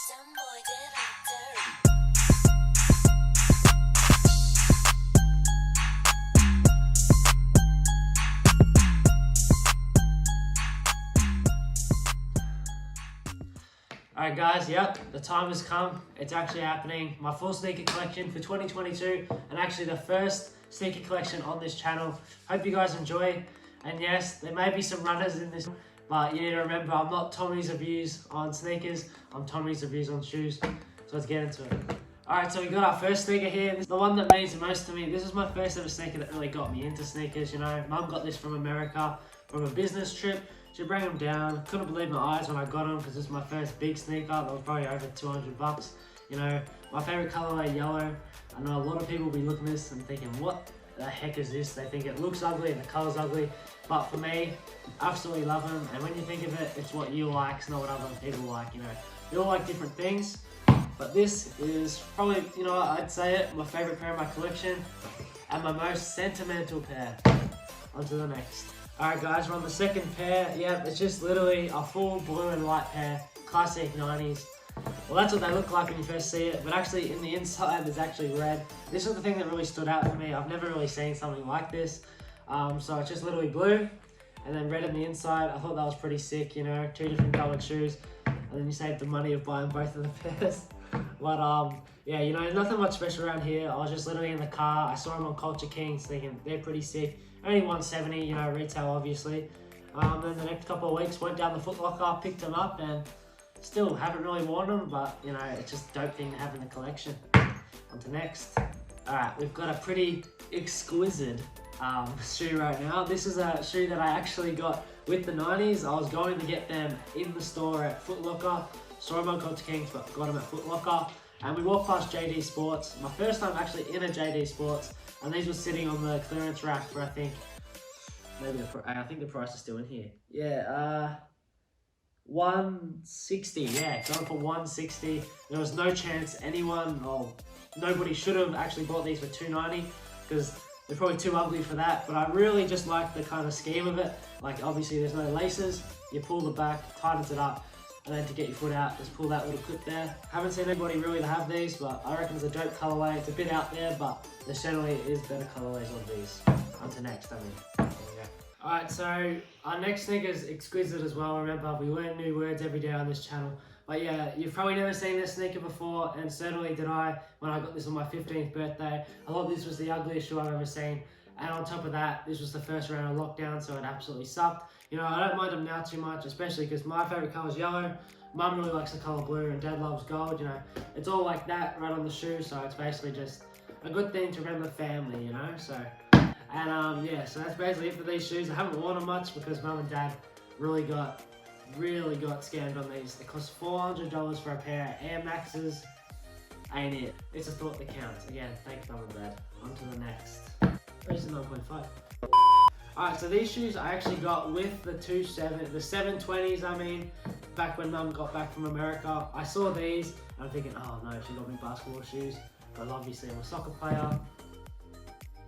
Alright guys, yep, the time has come. It's actually happening. My full sneaker collection for 2022 and actually the first sneaker collection on this channel. Hope you guys enjoy. And yes, there may be some runners in this, but you need to remember I'm not Tommy's Reviews on sneakers, I'm Tommy's Reviews on shoes. So let's get into it. Alright, so we got our first sneaker here. This is the one that means the most to me. This is my first ever sneaker that really got me into sneakers, you know. Mum got this from America, from a business trip. She bring them down. Couldn't believe my eyes when I got them because this is my first big sneaker. That was probably over 200 bucks. You know, my favorite colorway, yellow. I know a lot of people will be looking at this and thinking, what the heck is this? They think it looks ugly and the color's ugly. But for me, I absolutely love them. And when you think of it, it's what you like, it's not what other people like, you know. We all like different things. But this is probably, you know, I'd say it, my favorite pair of my collection. And my most sentimental pair. On to the next. Alright guys, we're on the second pair. Yep, it's just literally a full blue and white pair. Classic 90s. Well, that's what they look like when you first see it, but actually in the inside there's actually red. This is the thing that really stood out for me. I've never really seen something like this. So it's just literally blue and then red on the inside. I thought that was pretty sick, you know, two different colored shoes. And then you save the money of buying both of the pairs. But yeah, you know, nothing much special around here. I was just literally in the car. I saw them on Culture Kings thinking they're pretty sick. Only 170, you know, retail obviously. Then the next couple of weeks went down the Foot Locker, picked them up, and still haven't really worn them, but you know, it's just a dope thing to have in the collection. On to next. Alright, we've got a pretty exquisite shoe right now. This is a shoe that I actually got with the 90s. I was going to get them in the store at Foot Locker. Saw them on Culture Kings, but got them at Foot Locker. And we walked past JD Sports. My first time actually in a JD Sports. And these were sitting on the clearance rack for I think the price is still in here. Yeah, 160. Yeah, going for 160. There was no chance anyone or nobody should have actually bought these for 290 because they're probably too ugly for that. But I really just like the kind of scheme of it. Like obviously there's no laces. You pull the back, tightens it up. And then to get your foot out, just pull that little clip there. Haven't seen anybody really to have these, but I reckon it's a dope colorway. It's a bit out there, but there generally is better colorways on these. On to next, I mean. There we go. Alright, so our next sneaker is exquisite as well. Remember, we learn new words every day on this channel. But yeah, you've probably never seen this sneaker before, and certainly did I when I got this on my 15th birthday. I thought this was the ugliest shoe I've ever seen. And on top of that, this was the first round of lockdown, so it absolutely sucked. You know, I don't mind them now too much, especially because my favourite colour is yellow. Mum really likes the colour blue and Dad loves gold, you know. It's all like that right on the shoe, so it's basically just a good thing to remember family, you know. So, and yeah, so that's basically it for these shoes. I haven't worn them much because Mum and Dad really got scammed on these. They cost $400 for a pair of Air Maxes. Ain't it? It's a thought that counts. Again, thanks Mum and Dad. On to the next. This is 9.5. Alright, so these shoes I actually got with the 720s, I mean, back when Mum got back from America. I saw these, and I'm thinking, oh no, she got me basketball shoes. But obviously I'm a soccer player,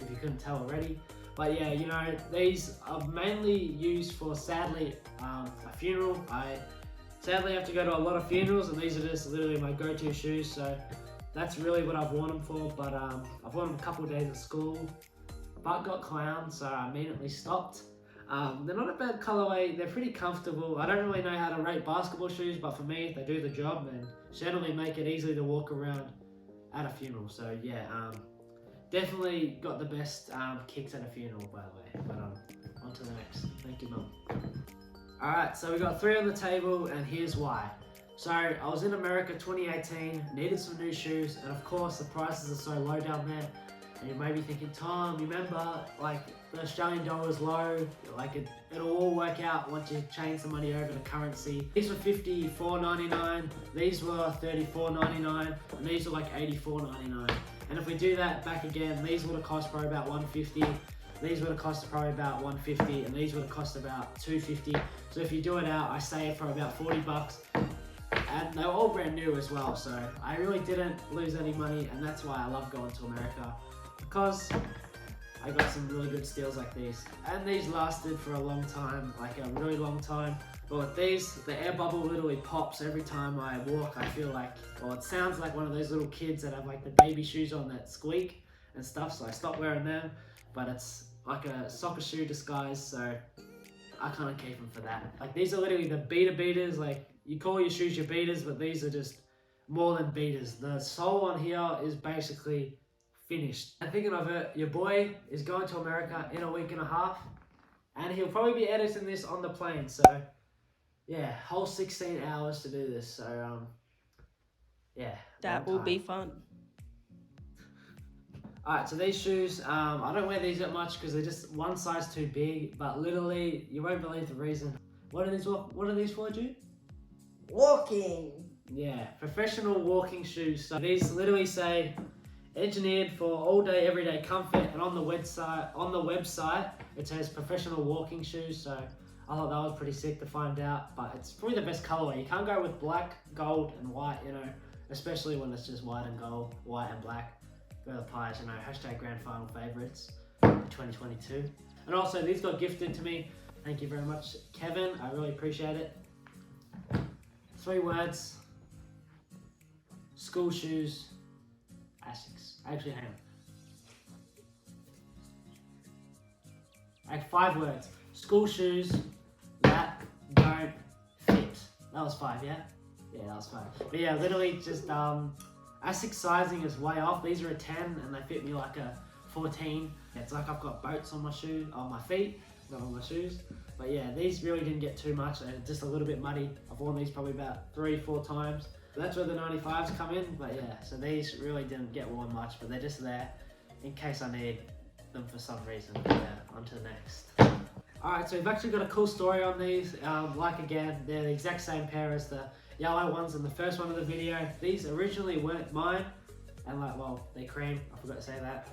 if you couldn't tell already. But yeah, you know, these are mainly used for, sadly, a funeral. I sadly have to go to a lot of funerals, and these are just literally my go-to shoes, so that's really what I've worn them for. But I've worn them a couple of days at school. But got clowned, so I immediately stopped. They're not a bad colorway, they're pretty comfortable. I don't really know how to rate basketball shoes, but for me, if they do the job, then generally make it easy to walk around at a funeral. So yeah, definitely got the best kicks at a funeral, by the way. But on to the next. Thank you, Mum. Alright, so we got 3 on the table, and here's why. So I was in America 2018, needed some new shoes, and of course the prices are so low down there. And you may be thinking, Tom, you remember, like, the Australian dollar is low, like, it'll all work out once you change the money over to currency. These were $54.99, these were $34.99, and these were like $84.99. And if we do that back again, these would have cost probably about $150, these would have cost probably about $150, and these would have cost about $250. So if you do it out, I say it for about 40 bucks. And they were all brand new as well, so I really didn't lose any money, and that's why I love going to America. Because I got some really good steals like these. And these lasted for a long time, like a really long time. But with these, the air bubble literally pops every time I walk. I feel like, well, it sounds like one of those little kids that have like the baby shoes on that squeak and stuff, so I stopped wearing them. But it's like a soccer shoe disguise, so I kind of keep them for that. Like these are literally the beaters, like you call your shoes your beaters, but these are just more than beaters. The sole on here is basically finished. And thinking of it, your boy is going to America in a week and a half, and he'll probably be editing this on the plane, so yeah, whole 16 hours to do this, so yeah. That will be fun. Alright, so these shoes, I don't wear these that much because they're just one size too big, but literally, you won't believe the reason. What are these for, Jude? Walking. Yeah, professional walking shoes. So these literally say, engineered for all day, everyday comfort, and on the website, it says professional walking shoes, so I thought that was pretty sick to find out, but it's probably the best colorway. You can't go with black, gold, and white, you know, especially when it's just white and gold, white and black. Go the Pies, you know, hashtag grand final favorites 2022. And also, these got gifted to me. Thank you very much, Kevin. I really appreciate it. 3 words. School shoes. Asics. Actually, hang on. Like 5 words. School shoes that don't fit. That was 5, yeah? Yeah, that was 5. But yeah, literally just Asics sizing is way off. These are a 10 and they fit me like a 14. It's like I've got boats on my feet, not on my shoes. But yeah, these really didn't get too much. They're just a little bit muddy. I've worn these probably about 3-4 times. But that's where the 95s come in. But yeah, so these really didn't get worn much, but they're just there in case I need them for some reason. Yeah, on to the next. Alright, so we've actually got a cool story on these. Like again, they're the exact same pair as the yellow ones in the first one of the video. These originally weren't mine, and like, well, they're cream. I forgot to say that.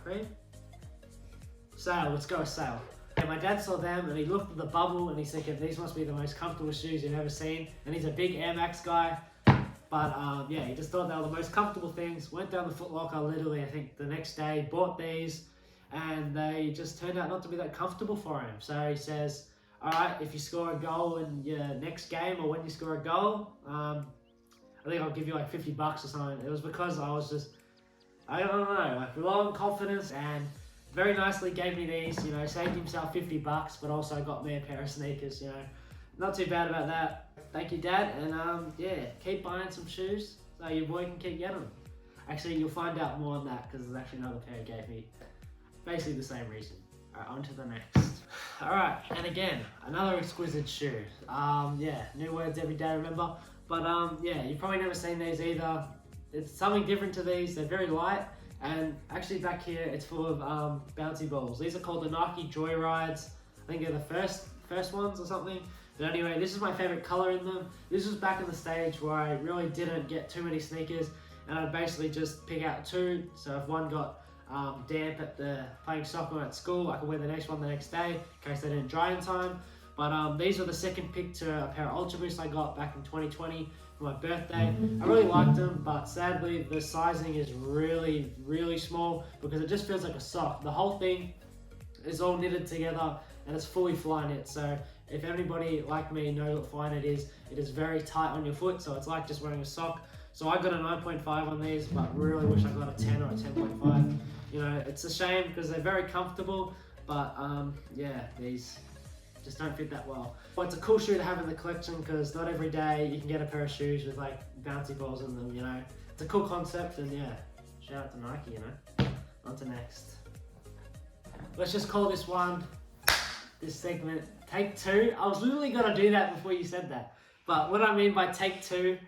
Cream? Sale, let's go with sale. And my dad saw them and he looked at the bubble and he's thinking, these must be the most comfortable shoes you've ever seen. And he's a big Air Max guy. But yeah, he just thought they were the most comfortable things. Went down the Foot Locker literally, I think the next day, bought these, and they just turned out not to be that comfortable for him. So he says, alright, if you score a goal in your next game or when you score a goal, I think I'll give you like $50 or something. It was because I was just, I don't know, like low on confidence, and very nicely gave me these, you know, saved himself $50, but also got me a pair of sneakers, you know. Not too bad about that. Thank you, Dad, and yeah, keep buying some shoes so your boy can keep getting them. Actually, you'll find out more on that because there's actually another pair he gave me. Basically the same reason. Alright, on to the next. Alright, and again, another exquisite shoe. Yeah, new words every day, remember? But yeah, you've probably never seen these either. It's something different to these. They're very light, and actually back here, it's full of bouncy balls. These are called the Nike Joyrides. I think they're the first ones or something. But anyway, this is my favorite color in them. This was back in the stage where I really didn't get too many sneakers, and I'd basically just pick out 2. So if one got damp at the playing soccer at school, I could wear the next one the next day in case they didn't dry in time. But these were the second pick to a pair of Ultra Boosts I got back in 2020 for my birthday. I really liked them, but sadly the sizing is really, really small because it just feels like a sock. The whole thing is all knitted together and it's fully fly knit. So if anybody like me knows what fly knit is, it is very tight on your foot, so it's like just wearing a sock. So I got a 9.5 on these, but really wish I got a 10 or a 10.5. You know, it's a shame because they're very comfortable, but yeah, these just don't fit that well. But it's a cool shoe to have in the collection because not every day you can get a pair of shoes with like bouncy balls in them, you know. It's a cool concept, and yeah, shout out to Nike, you know. On to next. Let's just call this segment take 2. I was literally gonna do that before you said that. But what I mean by take 2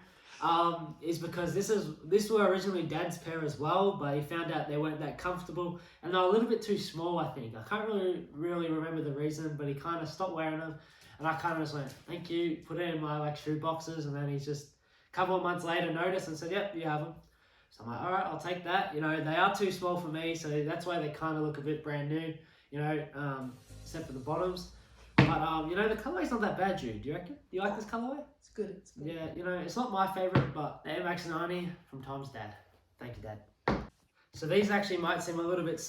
is because this were originally Dad's pair as well, but he found out they weren't that comfortable and they're a little bit too small, I think. I can't really remember the reason, but he kind of stopped wearing them, and I kind of just went, thank you, put it in my like shoe boxes, and then he just a couple of months later noticed and said, yep, you have them. So I'm like, all right, I'll take that. You know, they are too small for me, so that's why they kind of look a bit brand new, you know, except for the bottoms. But, you know, the colorway's not that bad, Jude. Do you reckon? Do you like this colorway? It's good, it's good. Yeah, you know, it's not my favorite, but the Air Max 90 from Tom's dad. Thank you, Dad. So these actually might seem a little bit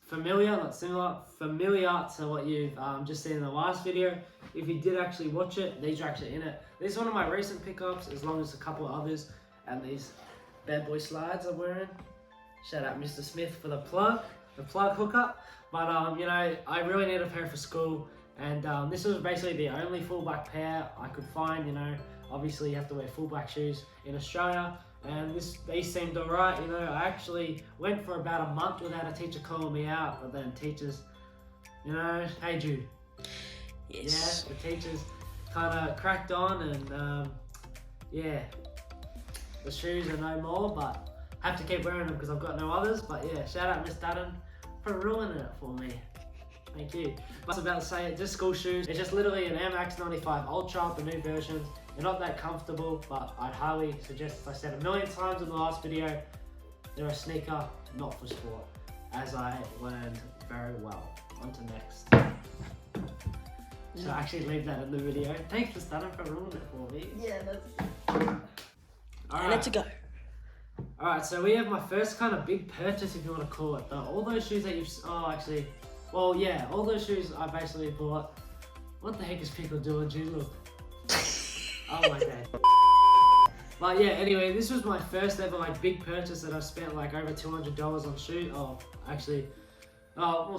familiar, not similar, familiar to what you've just seen in the last video. If you did actually watch it, these are actually in it. This is one of my recent pickups, as long as a couple of others. And these bad boy slides I'm wearing. Shout out Mr. Smith for the plug hookup. But you know, I really need a pair for school, and this was basically the only full black pair I could find. You know, obviously you have to wear full black shoes in Australia, and these seemed alright. You know, I actually went for about a month without a teacher calling me out, but then teachers, you know, hey Jude. Yes. Yeah, the teachers kind of cracked on, and yeah, the shoes are no more, but have to keep wearing them because I've got no others. But yeah, shout out Miss Dutton for ruining it for me. Thank you. But I was about to say, just school shoes. It's just literally an Air Max 95 Ultra, the new versions. They're not that comfortable, but I'd highly suggest, as I said a million times in the last video, they're a sneaker, not for sport, as I learned very well. On to next. So I actually leave that in the video. Thanks for starting for ruining it for me. Yeah, that's... Alright. Let's go. Alright, so we have my first kind of big purchase, if you want to call it. All those shoes that you've... all those shoes I basically bought. What the heck is people doing, Jude? Look. Oh my god. But yeah, anyway, this was my first ever like big purchase that I spent like over $200 on shoes.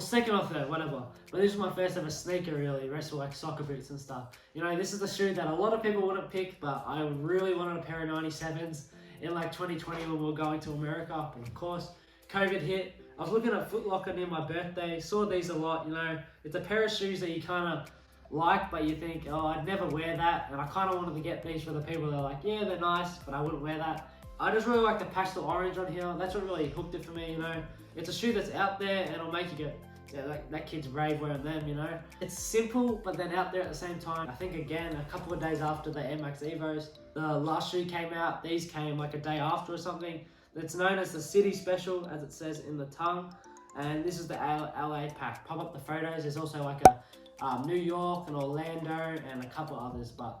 Second or third, whatever. But this was my first ever sneaker really, the rest were like soccer boots and stuff. You know, this is the shoe that a lot of people wouldn't pick, but I really wanted a pair of 97s in like 2020 when we were going to America. But of course, COVID hit. I was looking at Foot Locker near my birthday, saw these a lot, you know. It's a pair of shoes that you kind of like, but you think, oh, I'd never wear that. And I kind of wanted to get these for the people that are like, yeah, they're nice, but I wouldn't wear that. I just really like the pastel orange on here. That's what really hooked it for me, you know. It's a shoe that's out there and it'll make you go, yeah, that kid's brave wearing them, you know. It's simple, but then out there at the same time. I think again, a couple of days after the Air Max Evos, the last shoe came out. These came like a day after or something. It's known as the City Special, as it says in the tongue. And this is the LA pack. Pop up the photos. There's also like a New York and Orlando and a couple others, but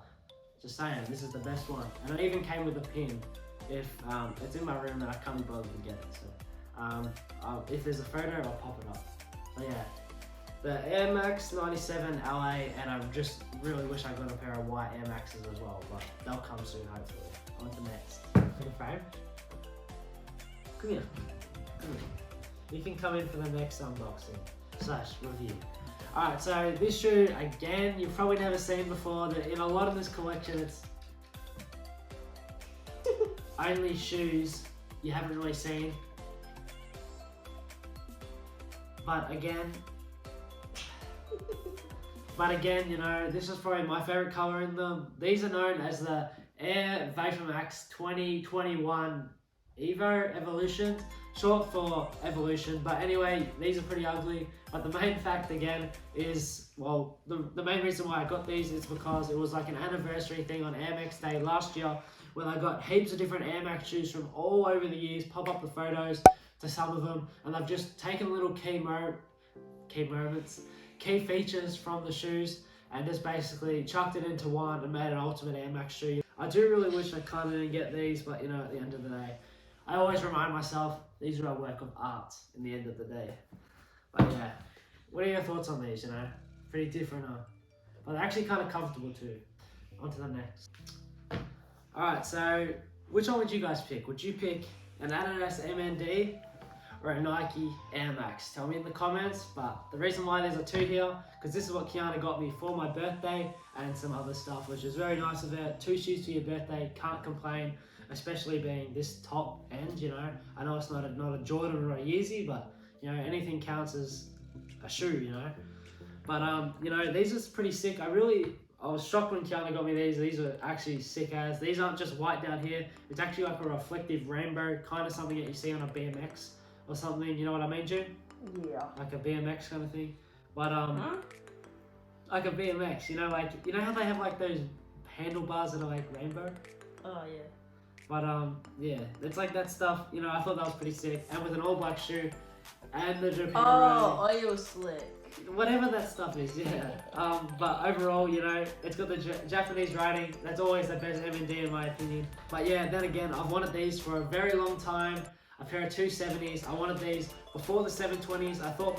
just saying, this is the best one. And it even came with a pin. If it's in my room and I can't be bothered to get it. So if there's a photo, I'll pop it up. So yeah, the Air Max 97 LA, and I just really wish I got a pair of white Air Maxes as well, but they'll come soon hopefully. On to the next. For the frame. Come here. Come here. You can come in for the next unboxing / review. Alright, so this shoe, again, you've probably never seen before. In a lot of this collection, it's only shoes you haven't really seen. But again, you know, this is probably my favorite color in them. These are known as the Air VaporMax 2021 Evo Evolutions, short for Evolution. But anyway, these are pretty ugly. But the main fact again is, well, the main reason why I got these is because it was like an anniversary thing on Air Max Day last year, when I got heaps of different Air Max shoes from all over the years. Pop up the photos to some of them, and I've just taken little key features from the shoes and just basically chucked it into one and made an ultimate Air Max shoe. I do really wish I kind of didn't get these, but you know, at the end of the day, I always remind myself these are a work of art in the end of the day. But yeah, what are your thoughts on these? You know, pretty different, but they're actually kind of comfortable too. On to the next. Alright, so which one would you guys pick? Would you pick an Adidas MND or a Nike Air Max? Tell me in the comments. But the reason why there's a two here, because this is what Keanu got me for my birthday and some other stuff, which is very nice of it. 2 shoes for your birthday, can't complain, especially being this top end, you know. I know it's not a Jordan or a Yeezy, but you know, anything counts as a shoe, you know. But you know, these are pretty sick. I was shocked when Keanu got me these. These are actually sick as. These aren't just white down here. It's actually like a reflective rainbow, kind of something that you see on a BMX or something. You know what I mean, June? Yeah. Like a BMX kind of thing. But like a BMX, you know how they have like those handlebars that are like rainbow? Oh yeah. But yeah, it's like that stuff. You know, I thought that was pretty sick. And with an all black shoe and the Japan oil slick. Whatever that stuff is, yeah. But overall, you know, it's got the Japanese writing. That's always the best M&D in my opinion. But yeah, then again, I've wanted these for a very long time. a pair of 270s. I wanted these before the 720s. I thought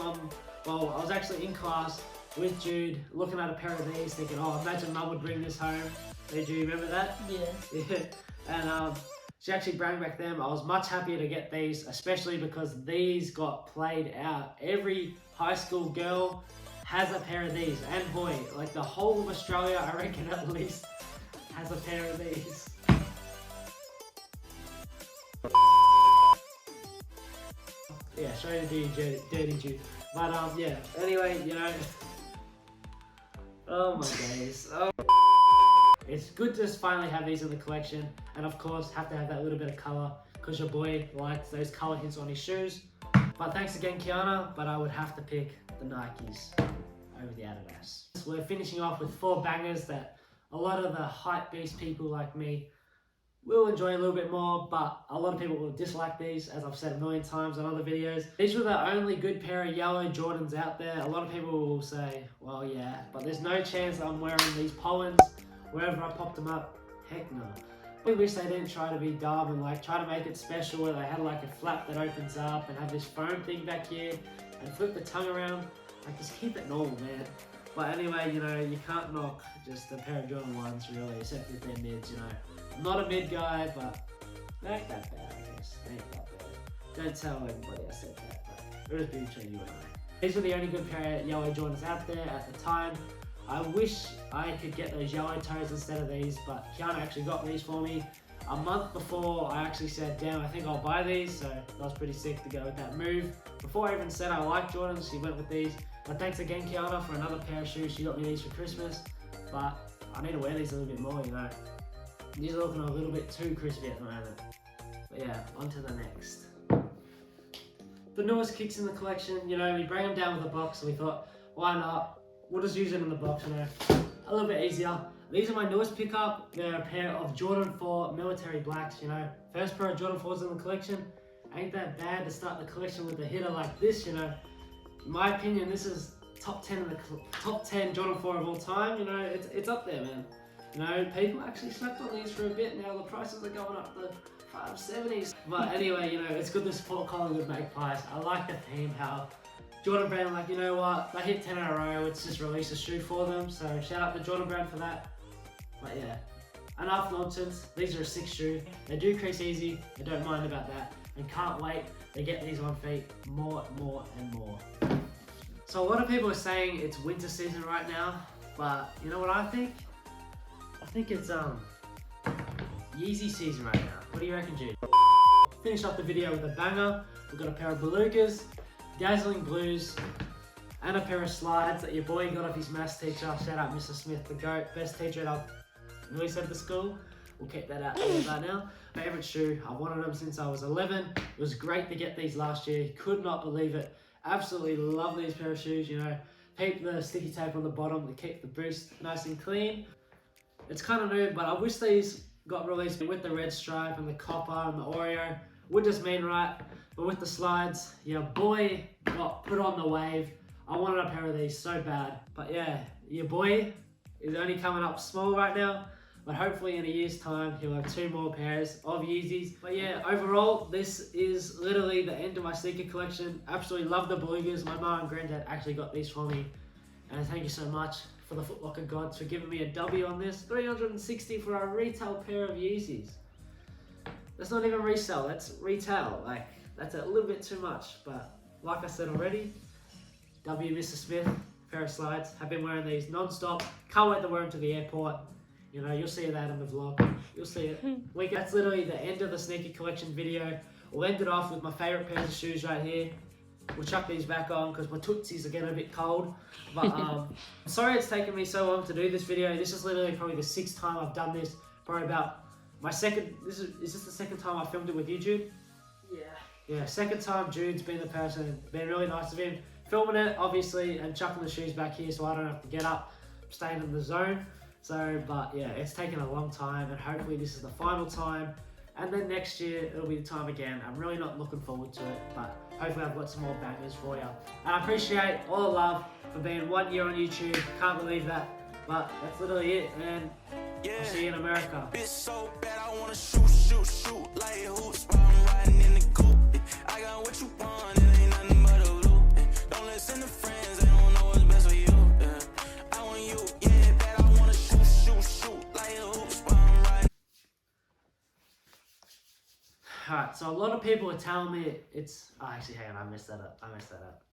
I was actually in class with Jude looking at a pair of these thinking, oh, imagine mum would bring this home. Hey, do you remember that? Yeah. Yeah. And she actually brought back them. I was much happier to get these, especially because these got played out. Every high school girl has a pair of these, and boy, like the whole of Australia, I reckon at least, has a pair of these. Yeah, sorry to do you dirty Jude. But yeah, anyway, you know, oh my days. Oh. It's good to just finally have these in the collection, and of course have to have that little bit of colour because your boy likes those colour hints on his shoes. But thanks again, Keanu, but I would have to pick the Nikes over the Adidas. We're finishing off with 4 bangers that a lot of the hype beast people like me will enjoy a little bit more, but a lot of people will dislike these, as I've said a million times on other videos. These were the only good pair of yellow Jordans out there. A lot of people will say, well, yeah, but there's no chance I'm wearing these Pollens wherever I popped them up. Heck no. I wish they didn't try to be dumb and like try to make it special where they had like a flap that opens up and have this foam thing back here and flip the tongue around. Like, just keep it normal, man. But anyway, you know, you can't knock just a pair of Jordan 1s really, except if they're mids, you know. I'm not a mid guy, but they ain't that bad, I guess. They ain't that bad. Don't tell anybody I said that, but it was between you and I. These were the only good pair of yellow Jordans out there at the time. I wish I could get those yellow toes instead of these, but Keanu actually got these for me a month before I actually said, damn, I think I'll buy these, so that was pretty sick to go with that move. Before I even said I like Jordans, she went with these. But thanks again, Keanu, for another pair of shoes. She got me these for Christmas, but I need to wear these a little bit more, you know. These are looking a little bit too crispy at the moment. But yeah, on to the next. The newest kicks in the collection, you know, we bring them down with a box, and we thought, why not? We'll just use them in the box, you know, a little bit easier. These are my newest pickup. They're a pair of Jordan 4 military blacks, you know. First pair of Jordan 4s in the collection. Ain't that bad to start the collection with a hitter like this, you know. In my opinion, this is top 10 Jordan 4 of all time, you know. It's up there, man. You know, people actually slept on these for a bit. Now the prices are going up to 570s. But anyway, you know, it's good to support Collingwood Magpies. I like the theme, how Jordan Brand, like, you know what, they hit 10 in a row, let's just release a shoe for them. So shout out to Jordan Brand for that. But yeah, enough nonsense. These are a 6 shoe. They do crease easy, I don't mind about that. And can't wait to get these on feet more and more. So a lot of people are saying it's winter season right now, but you know what I think? I think it's Yeezy season right now. What do you reckon, Jude? Finish off the video with a banger. We've got a pair of belugas, dazzling blues, and a pair of slides that your boy got off his maths teacher. Shout out Mr. Smith, the GOAT, best teacher I've really said to school. We'll keep that out there right now. Favorite shoe, I wanted them since I was 11. It was great to get these last year. Could not believe it. Absolutely love these pair of shoes, you know. Keep the sticky tape on the bottom to keep the boost nice and clean. It's kind of new, but I wish these got released with the red stripe and the copper and the Oreo. Would just mean right. But with the slides, your boy got put on the wave. I wanted a pair of these so bad. But yeah, your boy is only coming up small right now. But hopefully in a year's time, he'll have 2 more pairs of Yeezys. But yeah, overall, this is literally the end of my sneaker collection. Absolutely love the belugas. My mom and granddad actually got these for me. And thank you so much for the Foot Locker gods for giving me a W on this. $360 for a retail pair of Yeezys. That's not even resale, that's retail. Like, that's a little bit too much. But like I said already, W Mr. Smith, pair of slides. Have been wearing these non-stop. Can't wait to wear them to the airport. You know, you'll see that in the vlog. You'll see it. That's literally the end of the sneaker collection video. We'll end it off with my favorite pairs of shoes right here. We'll chuck these back on because my tootsies are getting a bit cold. But sorry it's taken me so long to do this video. This is literally probably the 6th time I've done this. Probably about my second, is this the 2nd time I filmed it with you, Jude? Yeah. Yeah, 2nd time Jude's been the person. Been really nice of him. Filming it, obviously, and chucking the shoes back here so I don't have to get up. Staying in the zone. So, but yeah, it's taken a long time, and hopefully this is the final time. And then next year, it'll be the time again. I'm really not looking forward to it, but hopefully I've got some more bangers for you. And I appreciate all the love for being 1 year on YouTube. Can't believe that. But that's literally it, and I'll see you in America. It's so bad, I wanna shoot, like hoops while I'm riding in the coupe. Alright, so a lot of people are telling me it's... Oh, actually, hang on, I messed that up.